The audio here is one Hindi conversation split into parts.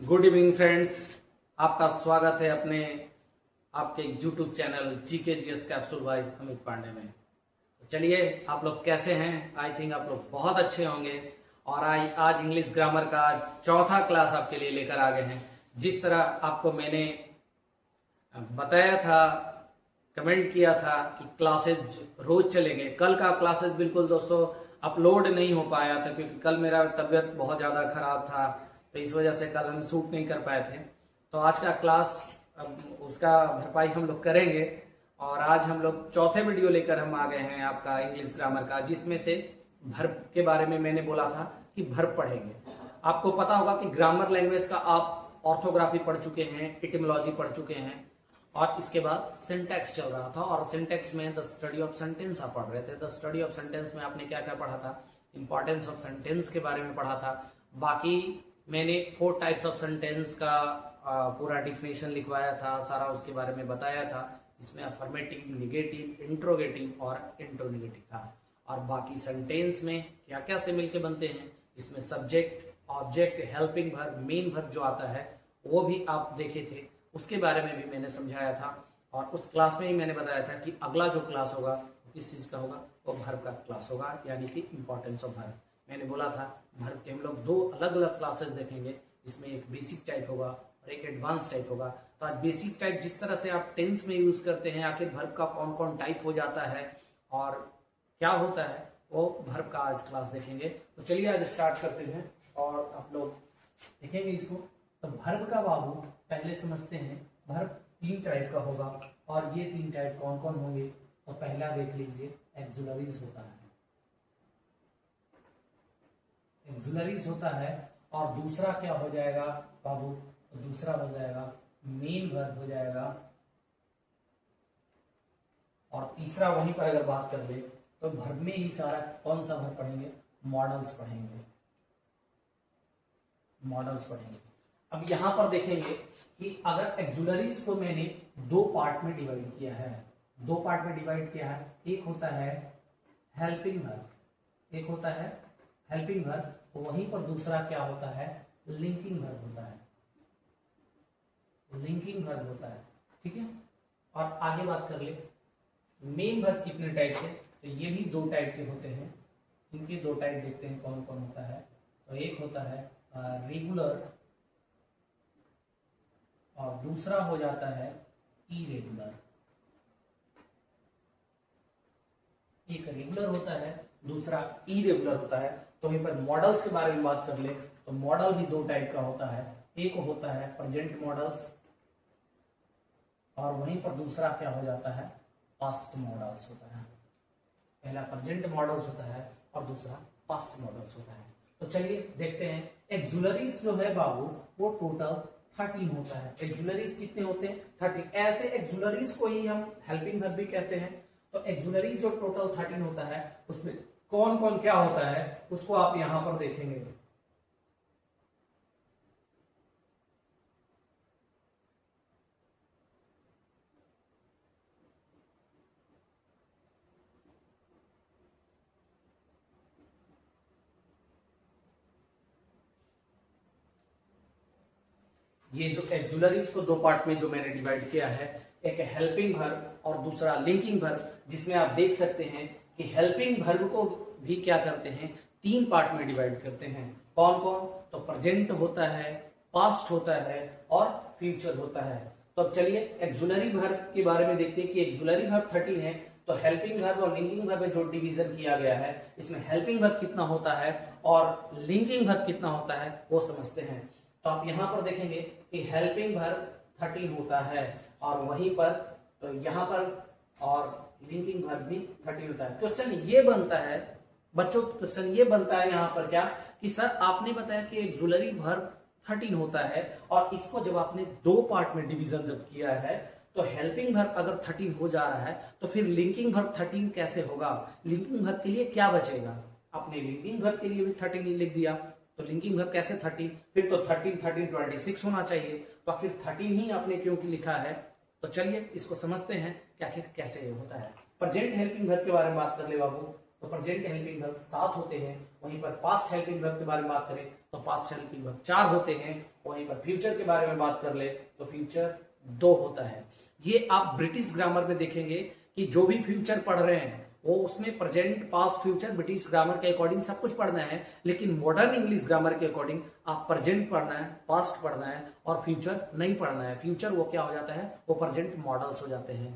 गुड इवनिंग फ्रेंड्स, आपका स्वागत है अपने आपके YouTube channel GK GS capsule by Amit Pandey में। तो चलिए, आप लोग कैसे हैं? आई थिंक आप लोग बहुत अच्छे होंगे। और आज इंग्लिश ग्रामर का चौथा क्लास आपके लिए लेकर आ गए हैं। जिस तरह आपको मैंने बताया था, कमेंट किया था कि क्लासेज रोज चलेंगे। कल का क्लासेज बिल्कुल दोस्तों अपलोड नहीं हो पाया था क्योंकि कल मेरा तबीयत बहुत ज़्यादा खराब था, तो इस वजह से कल हम शूट नहीं कर पाए थे। तो आज का क्लास उसका भरपाई हम लोग करेंगे। और आज हम लोग चौथे वीडियो लेकर हम आ गए हैं आपका इंग्लिश ग्रामर का, जिसमें से वर्ब के बारे में मैंने बोला था कि वर्ब पढ़ेंगे। आपको पता होगा कि ग्रामर लैंग्वेज का आप ऑर्थोग्राफी पढ़ चुके हैं, इटिमोलॉजी पढ़ चुके हैं, और इसके बाद सिंटैक्स चल रहा था। और सिंटैक्स में द स्टडी ऑफ सेंटेंस आप पढ़ रहे थे। द स्टडी ऑफ सेंटेंस में आपने क्या क्या पढ़ा था? इंपॉर्टेंस ऑफ सेंटेंस के बारे में पढ़ा था। बाकी मैंने 4 टाइप्स ऑफ सेंटेंस का पूरा डिफिनेशन लिखवाया था, सारा उसके बारे में बताया था, जिसमें अफर्मेटिव, निगेटिव, इंट्रोगेटिव और इंट्रोनेगेटिव था। और बाकी सेंटेंस में क्या क्या से मिलके बनते हैं, जिसमें subject, object, helping verb, main verb जो आता है वो भी आप देखे थे। उसके बारे में भी मैंने समझाया था। और उस क्लास में ही मैंने बताया था कि अगला जो क्लास होगा वो किस चीज़ का होगा, वो वर्ब का क्लास होगा, यानी कि इंपॉर्टेंस ऑफ वर्ब। मैंने बोला था वर्ब के हम लोग 2 अलग अलग क्लासेस देखेंगे, जिसमें एक बेसिक टाइप होगा और एक एडवांस टाइप होगा। तो आज बेसिक टाइप जिस तरह से आप टेंस में यूज करते हैं, आखिर वर्ब का कौन कौन टाइप हो जाता है और क्या होता है, वो वर्ब का आज क्लास देखेंगे। तो चलिए आज स्टार्ट करते हैं और आप लोग देखेंगे इसको। तो वर्ब का बाबू पहले समझते हैं। वर्ब 3 टाइप का होगा, और ये 3 टाइप कौन कौन होंगे? तो पहला देख लीजिए, एक्सुलरीज होता है। एक्सुलरीज होता है। और दूसरा क्या हो जाएगा बाबू? तो दूसरा हो जाएगा मेन वर्ब हो जाएगा। और तीसरा वहीं पर अगर बात कर ले तो वर्ब में ही सारा कौन सा वर्ब पढ़ेंगे? मॉडल्स पढ़ेंगे। मॉडल्स पढ़ेंगे। अब यहां पर देखेंगे कि अगर एक्सुलरीज को मैंने 2 पार्ट में डिवाइड किया है, 2 पार्ट में डिवाइड किया है। एक होता है हेल्पिंग वर्ब, एक होता है हेल्पिंग वर्ब, वहीं पर दूसरा क्या होता है? लिंकिंग वर्ब होता है। लिंकिंग वर्ब होता है, ठीक है। और आगे बात कर ले मेन वर्ब कितने टाइप से? तो ये भी 2 टाइप के होते हैं। इनके 2 टाइप देखते हैं कौन कौन होता है। तो एक होता है रेगुलर और दूसरा हो जाता है इरेगुलर। एक रेगुलर होता है, दूसरा इरेगुलर होता है। तो वहीं पर मॉडल्स के बारे में बात कर ले तो मॉडल भी 2 टाइप का होता है। एक होता है प्रेजेंट मॉडल्स, और वहीं पर दूसरा क्या हो जाता है? पास्ट मॉडल्स होता है। पहला प्रेजेंट मॉडल्स होता है और दूसरा पास्ट मॉडल्स होता है। तो चलिए देखते हैं। एक्सुलरीज जो है बाबू वो टोटल 13 होता है। एक्सुलरीज कितने होते हैं? 30। ऐसे एक्सुलरीज को ही हम हेल्पिंग वर्ब भी कहते हैं। तो एक्सुलरीज जो टोटल 13 होता है, उसमें कौन कौन क्या होता है उसको आप यहां पर देखेंगे। ये जो एक्सुलरीज को 2 पार्ट में जो मैंने डिवाइड किया है, एक हेल्पिंग वर्ब और दूसरा लिंकिंग वर्ब, जिसमें आप देख सकते हैं कि हेल्पिंग वर्ब को भी क्या करते हैं? 3 पार्ट में डिवाइड करते हैं। कौन कौन? तो प्रेजेंट होता है, पास्ट होता है और फ्यूचर होता है। तो अब चलिए एक्सुलरी वर्ब के बारे में देखते हैं कि एक्सुलरी वर्ब 13 है। तो हेल्पिंग वर्ब और लिंकिंग वर्ब में जो डिवीजन किया गया है, इसमें हेल्पिंग वर्ब कितना होता है और लिंकिंग वर्ब कितना होता है वो समझते हैं। तो आप यहां पर देखेंगे कि हेल्पिंग वर्ब 13 होता है, और वहीं पर तो यहां पर और लिंकिंग वर्ब भी 13 होता है। क्वेश्चन ये बनता है बच्चों, क्वेश्चन ये बनता है यहां पर क्या कि सर आपने बताया कि एक्सुलरी वर्ब 13 होता है, और इसको जब आपने 2 पार्ट में डिवीजन जब किया है, तो हेल्पिंग वर्ब अगर 13 हो जा रहा है तो फिर लिंकिंग वर्ब 13 कैसे होगा? लिंकिंग वर्ब के लिए क्या बचेगा? आपने लिंकिंग वर्ब के लिए भी 13 लिख दिया, तो लिंकिंग वर्ब कैसे 13? फिर तो 13 13 26 होना चाहिए। तो आखिर 13 ही आपने क्यों लिखा है? तो चलिए इसको समझते हैं कि आखिर कैसे होता है। प्रेजेंट हेल्पिंग वर्ब के बारे में बात कर ले बाबू। तो प्रेजेंट हेल्पिंग वर्ब 7 होते हैं। वहीं पर पास्ट हेल्पिंग वर्ब के बारे में बात करें तो पास्ट हेल्पिंग वर्ब 4 होते हैं। वहीं पर फ्यूचर के बारे में बात कर ले तो फ्यूचर 2 होता है। ये आप ब्रिटिश ग्रामर में देखेंगे कि जो भी फ्यूचर पढ़ रहे हैं वो उसमें present past future British grammar के अकॉर्डिंग सब कुछ पढ़ना है, लेकिन मॉडर्न इंग्लिश ग्रामर के अकॉर्डिंग आप प्रेजेंट पढ़ना है, पास्ट पढ़ना है और फ्यूचर नहीं पढ़ना है। फ्यूचर वो क्या हो जाता है, वो प्रेजेंट मॉडल्स हो जाते हैं।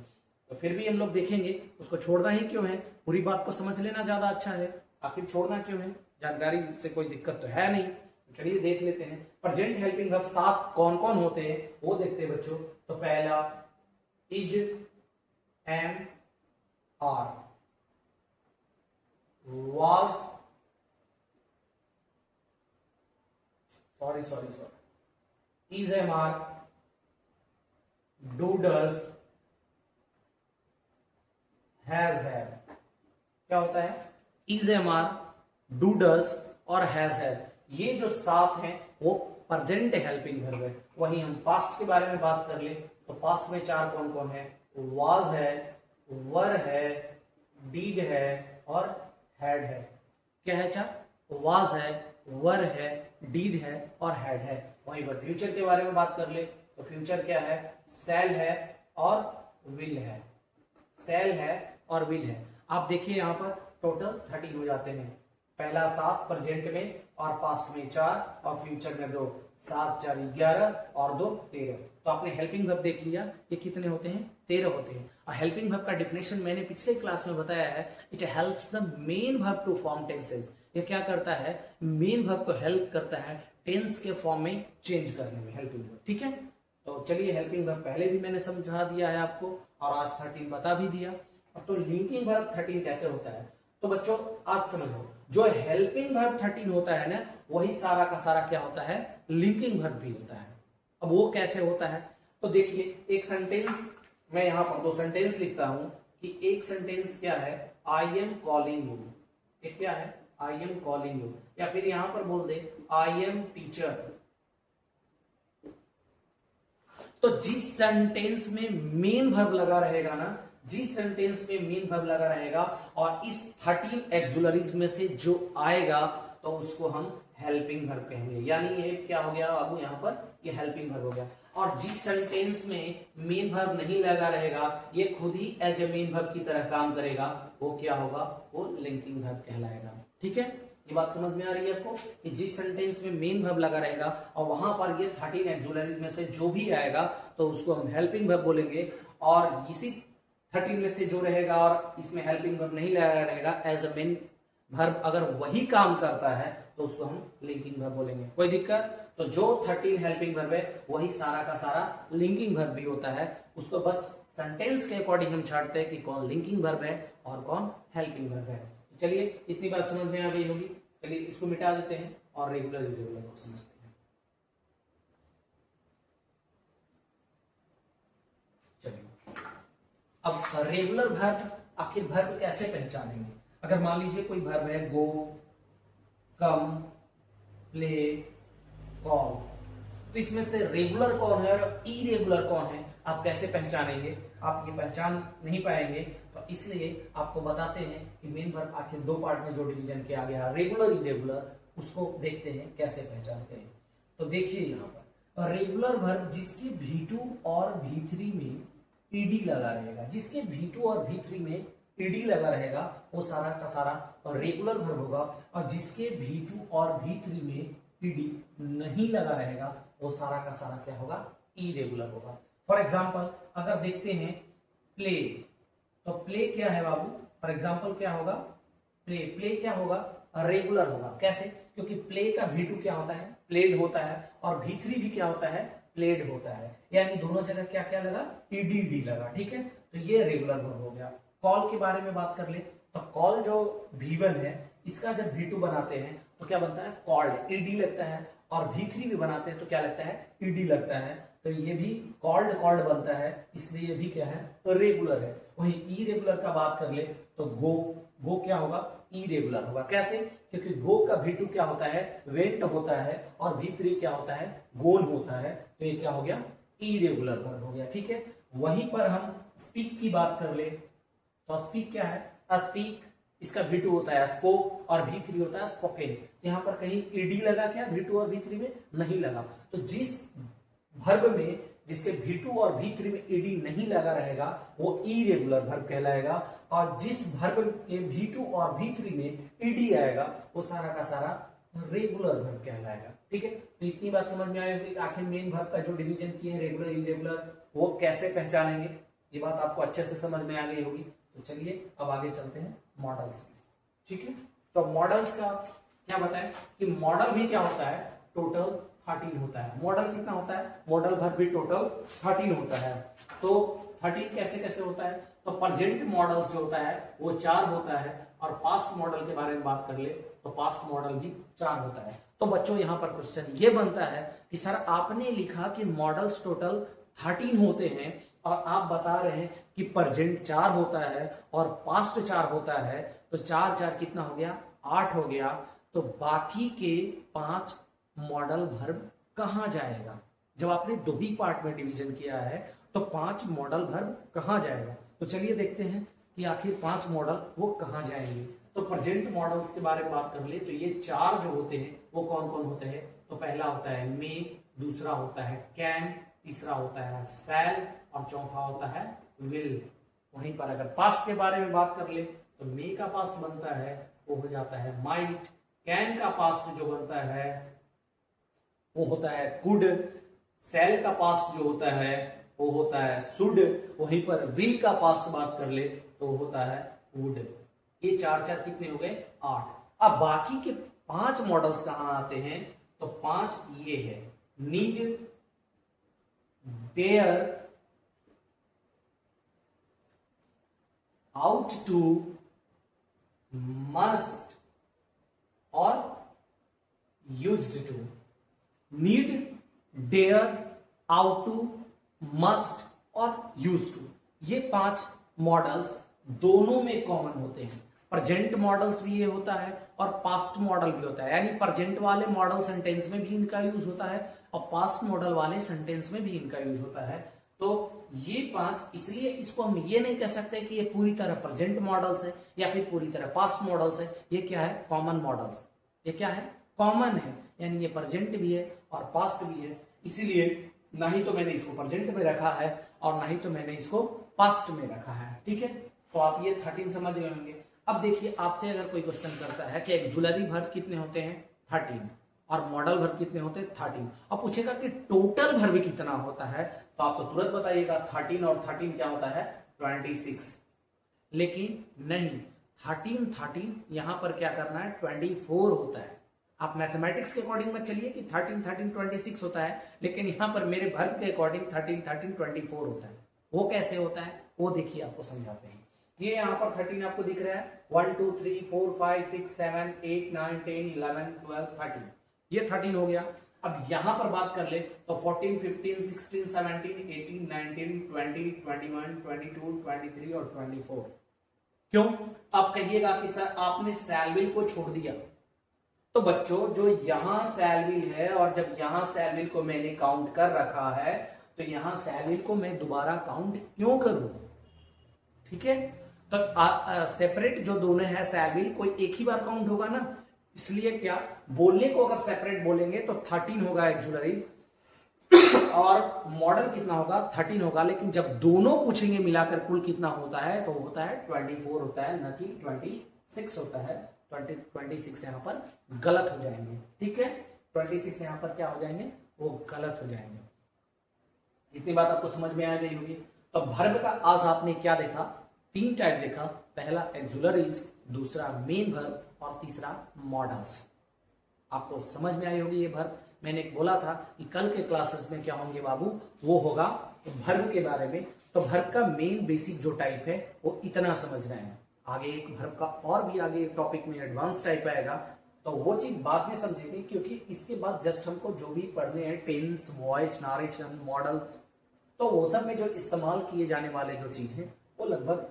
तो फिर भी हम लोग देखेंगे उसको छोड़ना ही क्यों है, पूरी बात को समझ लेना ज्यादा अच्छा है। आखिर छोड़ना क्यों है, जानकारी से कोई दिक्कत तो है नहीं। चलिए देख लेते हैं प्रेजेंट हेल्पिंग वर्ब 7 कौन कौन होते हैं वो देखते हैं बच्चों। तो पहला is, am, are, was, is, am, are, do, does, has, have। क्या होता है, is, am, are, do, does और has, have। ये जो 7 हैं वो प्रेजेंट हेल्पिंग वर्ब है। वहीं हम पास्ट के बारे में बात कर ले तो पास्ट में 4 कौन कौन है, was है, were है, did है और had है। क्या है, 4 was है, were है, did है और had है। वहीं पर फ्यूचर के बारे में बात कर ले तो फ्यूचर क्या है, shall है और will है, shall है और will है। आप देखिए यहाँ पर टोटल 13 हो जाते हैं। पहला 7 प्रेजेंट में और पास्ट में 4 और फ्यूचर में 2, 7 4 11 और 2 13। तो आपने हेल्पिंग वर्ब देख लिया, ये कितने होते हैं, 13 होते हैं। और हेल्पिंग वर्ब का डिफिनेशन मैंने पिछले क्लास में बताया है, it helps the main verb to form tenses. ये क्या करता है, मेन वर्ब को हेल्प करता है टेंस के फॉर्म में चेंज करने में, हेल्पिंग वर्ब। ठीक है, तो चलिए हेल्पिंग वर्ब पहले भी मैंने समझा दिया है आपको और आज 13 बता भी दिया। अब तो लिंकिंग वर्ब 13 कैसे होता है, तो बच्चों आज समझो, जो हेल्पिंग वर्ब 13 होता है ना, वही सारा का सारा क्या होता है, लिंकिंग वर्ब भी होता है। अब वो कैसे होता है, तो देखिए एक सेंटेंस मैं यहां पर 2 सेंटेंस लिखता हूं कि एक सेंटेंस क्या है, आई एम कॉलिंग यू। एक क्या है, आई एम कॉलिंग यू, या फिर यहां पर बोल दे आई एम टीचर। तो जिस सेंटेंस में मेन वर्ब लगा रहेगा ना, जिस सेंटेंस में मेन वर्ब लगा रहेगा और इस 13 एक्सुलरीज में से जो आएगा तो उसको हम हेल्पिंग वर्ब कहेंगे। यानी ये क्या हो गया बाबू, यहाँ पर ये हेल्पिंग वर्ब हो गया। और जिस सेंटेंस में मेन वर्ब नहीं लगा रहेगा, ये खुद ही एज ए मेन वर्ब की तरह काम करेगा, वो क्या होगा, वो लिंकिंग वर्ब कहलाएगा। ठीक है, ये बात समझ में आ रही है आपको कि जिस सेंटेंस में मेन वर्ब लगा रहेगा और वहां पर ये 13 एक्सुलरीज में से जो भी आएगा तो उसको हम हेल्पिंग वर्ब बोलेंगे। और इसी 13 में से जो रहेगा और इसमें हेल्पिंग वर्ब नहीं लगा रहेगा, एज अ मेन वर्ब अगर वही काम करता है तो उसको हम लिंकिंग वर्ब बोलेंगे। कोई दिक्कत, तो जो 13 हेल्पिंग वर्ब है वही सारा का सारा लिंकिंग वर्ब भी होता है। उसको बस सेंटेंस के अकॉर्डिंग हम छांटते हैं कि कौन लिंकिंग वर्ब है और कौन हेल्पिंग वर्ब है। चलिए इतनी बात समझ में आ गई होगी। चलिए इसको मिटा देते हैं और रेगुलर इरेगुलर को समझते हैं। चलिए अब रेगुलर वर्ब, आखिर वर्ब कैसे पहचानेंगे। अगर मान लीजिए कोई वर्ब है गो, कम, प्ले, कॉल, तो इसमें से रेगुलर कौन है और इरेगुलर कौन है आप कैसे पहचानेंगे, आप ये पहचान नहीं पाएंगे। तो इसलिए आपको बताते हैं कि मेन वर्ब आखिर 2 पार्ट में जो डिवीजन किया गया है, रेगुलर इरेगुलर, उसको देखते हैं कैसे पहचानते हैं। तो देखिए यहाँ पर रेगुलर वर्ब जिसके V2 और V3 में ईडी लगा रहेगा, जिसके V2 और V3 में ईडी लगा रहेगा वो सारा का सारा रेगुलर वर्ब होगा। और जिसके V2 और V3 में ईडी नहीं लगा रहेगा वो सारा का सारा क्या होगा, इरेगुलर होगा। फॉर एग्जाम्पल अगर देखते हैं प्ले, तो प्ले क्या है बाबू, फॉर एग्जाम्पल क्या होगा, प्ले, प्ले क्या होगा, रेगुलर होगा। कैसे, क्योंकि प्ले का V2 क्या होता है, प्लेड होता है, और V3 भी क्या होता है, प्लेड होता है। यानी दोनों जगह क्या क्या लगा, ईडी लगा। ठीक है, तो ये रेगुलर वर्ब हो गया। कॉल के बारे में बात कर ले तो कॉल जो V1 है इसका जब V2 बनाते हैं तो क्या बनता है, कॉल्ड, ईडी लगता है। और V3 भी बनाते हैं तो क्या लगता है, ईडी लगता है। तो ये भी कॉल्ड कॉल्ड बनता है, इसलिए ये भी क्या है, रेगुलर है। वहीं इरेगुलर का बात कर ले तो गो, गो क्या होगा, इरेगुलर होगा। कैसे, क्योंकि गो का V2 क्या होता है, वेंट होता है, और V3 क्या होता है, गोल होता है। तो ये क्या हो गया, इरेगुलर वर्ब हो गया। ठीक है, वहीं पर हम स्पीक की बात कर ले तो स्पीक क्या है, स्पीक इसका V2 होता है स्पोक और V3 होता है स्पोकन। यहाँ पर कहीं ईडी लगा क्या V2 और V3 में? नहीं लगा। तो जिस वर्ब में जिसके V2 और V3 में ईडी नहीं लगा रहेगा वो इरेगुलर वर्ब कहलाएगा, और जिस वर्ब के V2 और V3 में ईडी आएगा वो सारा का सारा रेगुलर वर्ब कहलाएगा। ठीक है, तो इतनी बात समझ में आएगी। आखिर मेन वर्ब का जो डिवीजन किए हैं रेगुलर इरेगुलर वो कैसे पहचानेंगे, ये बात आपको अच्छे से समझ में आ गई होगी। तो चलिए अब आगे चलते हैं मॉडल्स की। ठीक है, तो मॉडल्स का क्या बताएं कि मॉडल भी क्या होता है, टोटल 13 होता है। मॉडल कितना होता है? मॉडल वर्ब भी टोटल 13 होता है। तो 13 कैसे कैसे होता है? तो प्रेजेंट मॉडल्स जो होता है वो 4 होता है, और पास्ट मॉडल के बारे में बात कर ले तो पास्ट मॉडल भी 4 होता है। तो बच्चों यहाँ पर क्वेश्चन ये बनता है कि सर आपने लिखा कि मॉडल्स टोटल 13 होते हैं और आप बता रहे हैं कि प्रेजेंट 4 होता है और पास्ट 4 होता है, तो 4 4 कितना हो गया? 8 हो गया। तो बाकी के 5 मॉडल वर्ब कहां जाएगा? जब आपने 2 ही पार्ट में डिवीजन किया है तो 5 मॉडल वर्ब कहां जाएगा? तो चलिए देखते हैं कि आखिर 5 मॉडल वो कहां जाएंगे। तो प्रेजेंट मॉडल्स के बारे में बात कर ले तो ये 4 जो होते हैं वो कौन कौन होते हैं? तो पहला होता है मे, दूसरा होता है कैन, तीसरा होता है सैल और चौथा होता है विल। वहीं पर अगर पास्ट के बारे में बात कर ले तो मे का पास्ट बनता है वो हो जाता है माइट, कैन का पास्ट जो बनता है वो होता है कुड, सेल का पास्ट जो होता है वो होता है शुड, वहीं पर विल का पास्ट बात कर ले तो होता है वुड। ये 4 4 कितने हो गए? 8। अब बाकी के 5 मॉडल्स कहां आते हैं? तो 5 ये है need, dare, ought to, must और used to. Need, dare, ought to, must और यूज टू, ये 5 मॉडल्स दोनों में कॉमन होते हैं। प्रेजेंट मॉडल्स भी ये होता है और पास्ट मॉडल भी होता है, यानी प्रेजेंट वाले मॉडल सेंटेंस में भी इनका यूज होता है और पास्ट मॉडल वाले सेंटेंस में भी इनका यूज होता है। तो ये 5, इसलिए इसको हम ये नहीं कह सकते कि ये पूरी तरह प्रेजेंट मॉडल्स है या फिर पूरी तरह पास्ट मॉडल्स है। ये क्या है? Common models. ये क्या है? कॉमन है, यानी ये प्रेजेंट भी है और पास्ट भी है। इसीलिए ना ही तो मैंने इसको प्रेजेंट में रखा है और ना ही तो मैंने इसको पास्ट में रखा है। ठीक है, तो आप ये 13 समझ गए होंगे। अब देखिए आपसे अगर कोई क्वेश्चन करता है कि एक्सुलरी वर्ब कितने होते हैं? 13, और मॉडल वर्ब कितने होते हैं? 13। अब पूछेगा कि टोटल वर्ब कितना होता है, तो आप तो तुरंत बताइएगा 13 और 13 क्या होता है? 26। लेकिन नहीं, 13 यहां पर क्या करना है? 24 होता है। आप मैथमेटिक्स के अकॉर्डिंग मत चलिए कि 13 26 होता है, लेकिन यहां पर मेरे वर्ब के अकॉर्डिंग 13 24 होता है। वो कैसे होता है वो देखिए, आपको समझाते हैं। ये यहाँ पर 13 आपको दिख रहा है, 1 2 3 4 5 6 7 8 9 10 11 12 13, ये 13 हो गया। अब यहां पर बात कर ले तो 14 15 16 17 18 19 20 21 22 23 और 24। क्यों? आप कहिएगा कि सर आपने सैलविल को छोड़ दिया। तो बच्चों जो यहां सैलविल है और जब यहां सैलविल को मैंने काउंट कर रखा है तो यहां सैलविल को मैं दोबारा काउंट क्यों करूं? ठीक है, तो सेपरेट जो दोनों है सैलविल, कोई एक ही बार काउंट होगा ना, इसलिए क्या बोलने को अगर सेपरेट बोलेंगे तो 13 होगा एक्सुलरी और मॉडल कितना होगा? 13 होगा। लेकिन जब दोनों पूछेंगे मिलाकर कुल कितना होता है तो होता है 24 होता है, न कि 26 होता है। 26 यहां पर गलत हो जाएंगे। ठीक है, 26 यहां पर क्या हो जाएंगे? वो गलत हो जाएंगे। इतनी बात आपको समझ में आ गई होगी। तो वर्ब का आज आपने क्या देखा? 3 टाइप देखा। पहला एक्सुलरीज, दूसरा मेन वर्ब और तीसरा मॉडल्स। आपको समझ में आई होगी ये वर्ब। मैंने बोला था कि कल के क्लासेस में क्या होंगे बाबू, वो होगा वर्ब के बारे में। तो वर्ब का मेन बेसिक जो टाइप है वो इतना समझना है। आगे एक वर्ब का और भी आगे एक टॉपिक में एडवांस टाइप आएगा, तो वो चीज बाद में समझेंगे, क्योंकि इसके बाद जस्ट हमको जो भी पढ़ने हैं टेंस, वॉइस, नारेशन, मॉडल्स, तो वो सब में जो इस्तेमाल किए जाने वाले जो चीज है वो लगभग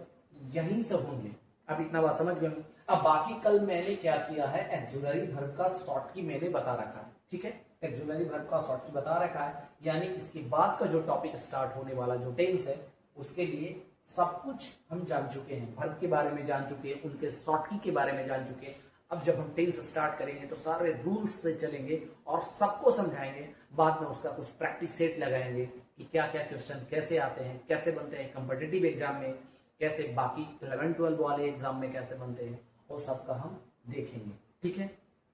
यहीं से होंगे। अब इतना बात समझ गए। अब बाकी कल मैंने क्या किया है, एक्सुलरी वर्ब का शॉर्ट की मैंने बता रखा है। ठीक है, एक्सुलरी वर्ब का शॉर्ट की बता रखा है, यानी इसके बाद का जो टॉपिक स्टार्ट होने वाला जो टेंस है उसके लिए सब कुछ हम जान चुके हैं, वर्ब के बारे में जान चुके हैं, उनके शॉर्टकी के बारे में जान चुके हैं। अब जब हम टेंस स्टार्ट करेंगे तो सारे रूल्स से चलेंगे और सबको समझाएंगे। बाद में उसका कुछ प्रैक्टिस सेट लगाएंगे कि क्या क्या क्वेश्चन कैसे आते हैं, कैसे बनते हैं कॉम्पिटिटिव एग्जाम में, कैसे बाकी 11-12 वाले एग्जाम में कैसे बनते हैं, वो सबका हम देखेंगे। ठीक है,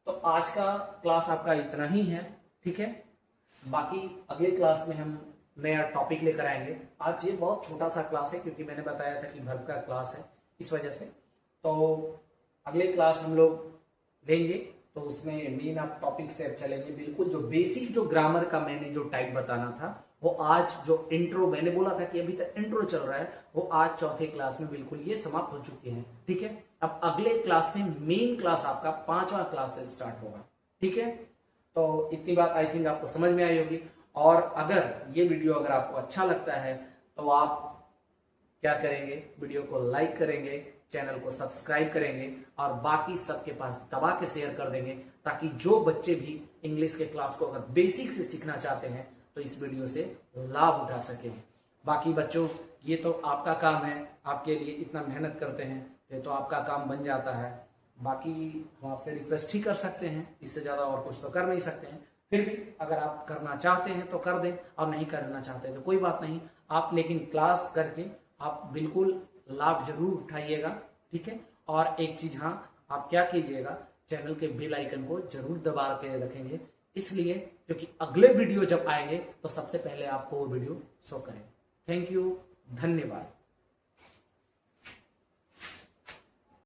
तो आज का क्लास आपका इतना ही है। ठीक है, बाकी अगले क्लास में हम नया टॉपिक लेकर आएंगे। आज ये बहुत छोटा सा क्लास है क्योंकि मैंने बताया था कि वर्ब का क्लास है, इस वजह से। तो अगले क्लास हम लोग लेंगे तो उसमें मेन आप टॉपिक से चलेंगे। बिल्कुल जो बेसिक जो ग्रामर का मैंने जो टाइप बताना था वो आज, जो इंट्रो मैंने बोला था कि अभी तक इंट्रो चल रहा है, वो आज चौथे क्लास में बिल्कुल ये समाप्त हो चुके हैं। ठीक है, अब अगले क्लास से मेन क्लास आपका 5वां क्लास से स्टार्ट होगा। ठीक है, तो इतनी बात आई थिंक आपको समझ में आई होगी। और अगर ये वीडियो अगर आपको अच्छा लगता है तो आप क्या करेंगे, वीडियो को लाइक करेंगे, चैनल को सब्सक्राइब करेंगे और बाकी सबके पास दबा के शेयर कर देंगे, ताकि जो बच्चे भी इंग्लिश के क्लास को अगर बेसिक से सीखना चाहते हैं तो इस वीडियो से लाभ उठा सकें। बाकी बच्चों, ये तो आपका काम है, आपके लिए इतना मेहनत करते हैं, ये तो आपका काम बन जाता है। बाकी हम आपसे रिक्वेस्ट ही कर सकते हैं, इससे ज्यादा और कुछ तो कर नहीं सकते हैं। फिर भी अगर आप करना चाहते हैं तो कर दें, और नहीं करना चाहते तो कोई बात नहीं। आप लेकिन क्लास करके आप बिल्कुल लाभ जरूर उठाइएगा। ठीक है, और एक चीज, हाँ, आप क्या कीजिएगा, चैनल के बेल आइकन को जरूर दबा के रखेंगे, इसलिए क्योंकि अगले वीडियो जब आएंगे तो सबसे पहले आपको वो वीडियो शो करें। थैंक यू, धन्यवाद।